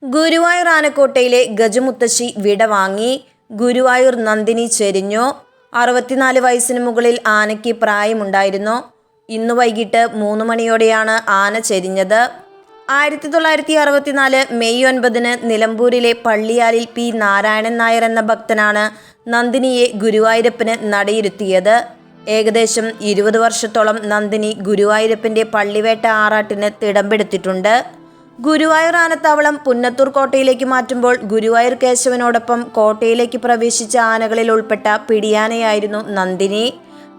ഗുരുവായൂർ ആനക്കോട്ടയിലെ ഗജമുത്തശ്ശി വിട വാങ്ങി. ഗുരുവായൂർ നന്ദിനി ചെരിഞ്ഞു. 64 വയസ്സിന് മുകളിൽ ആനയ്ക്ക് പ്രായമുണ്ടായിരുന്നു. ഇന്ന് വൈകിട്ട് 3 മണിയോടെയാണ് ആന ചെരിഞ്ഞത്. 1964 മെയ് 9 നിലമ്പൂരിലെ പള്ളിയാലിൽ പി നാരായണൻ നായർ എന്ന ഭക്തനാണ് നന്ദിനിയെ ഗുരുവായൂരപ്പന് നടയിരുത്തിയത്. ഏകദേശം 20 വർഷത്തോളം നന്ദിനി ഗുരുവായൂരപ്പൻ്റെ പള്ളിവേട്ട ആറാട്ടിന് തിടമ്പെടുത്തിട്ടുണ്ട്. ഗുരുവായൂർ ആനത്താവളം പുന്നത്തൂർ കോട്ടയിലേക്ക് മാറ്റുമ്പോൾ ഗുരുവായൂർ കേശവനോടൊപ്പം കോട്ടയിലേക്ക് പ്രവേശിച്ച ആനകളിൽ ഉൾപ്പെട്ട പിടിയാനയായിരുന്നു നന്ദിനി.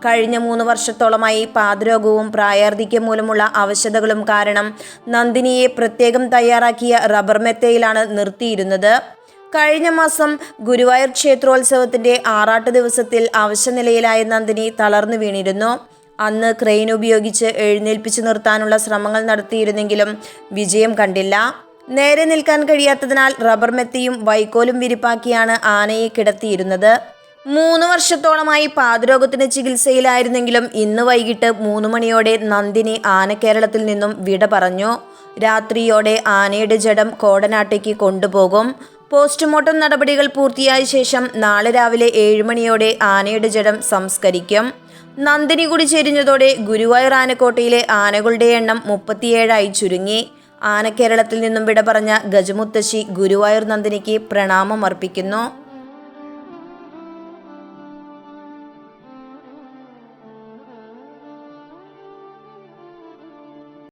കഴിഞ്ഞ 3 വർഷത്തോളമായി പാദരോഗവും പ്രായാർധിക്യം മൂലമുള്ള അവശതകളും കാരണം നന്ദിനിയെ പ്രത്യേകം തയ്യാറാക്കിയ റബ്ബർ മെത്തയിലാണ് നിർത്തിയിരുന്നത്. കഴിഞ്ഞ മാസം ഗുരുവായൂർ ക്ഷേത്രോത്സവത്തിന്റെ ആറാട്ട് ദിവസത്തിൽ അവശനിലയിലായ നന്ദിനി തളർന്നു വീണിരുന്നു. അന്ന് ക്രെയിൻ ഉപയോഗിച്ച് എഴുന്നേൽപ്പിച്ചു നിർത്താനുള്ള ശ്രമങ്ങൾ നടത്തിയിരുന്നെങ്കിലും വിജയം കണ്ടില്ല. നേരെ നിൽക്കാൻ കഴിയാത്തതിനാൽ റബ്ബർ മെത്തയും വൈക്കോലും വിരിപ്പാക്കിയാണ് ആനയെ കിടത്തിയിരുന്നത്. 3 വർഷത്തോളമായി പാദരോഗത്തിന് ചികിത്സയിലായിരുന്നെങ്കിലും ഇന്ന് വൈകിട്ട് 3 മണിയോടെ നന്ദിനി ആനക്കേരളത്തിൽ നിന്നും വിട പറഞ്ഞു. രാത്രിയോടെ ആനയുടെ ജഡം കോടനാട്ടേക്ക് കൊണ്ടുപോകും. പോസ്റ്റ്മോർട്ടം നടപടികൾ പൂർത്തിയായ ശേഷം നാളെ രാവിലെ 7 മണിയോടെ ആനയുടെ ജഡം സംസ്കരിക്കും. നന്ദിനി കൂടി ചെരിഞ്ഞതോടെ ഗുരുവായൂർ ആനക്കോട്ടയിലെ ആനകളുടെ എണ്ണം 37ആയി ചുരുങ്ങി. ആനക്കേരളത്തിൽ നിന്നും വിട പറഞ്ഞ ഗജമുത്തശ്ശി ഗുരുവായൂർ നന്ദിനിക്ക് പ്രണാമം അർപ്പിക്കുന്നു.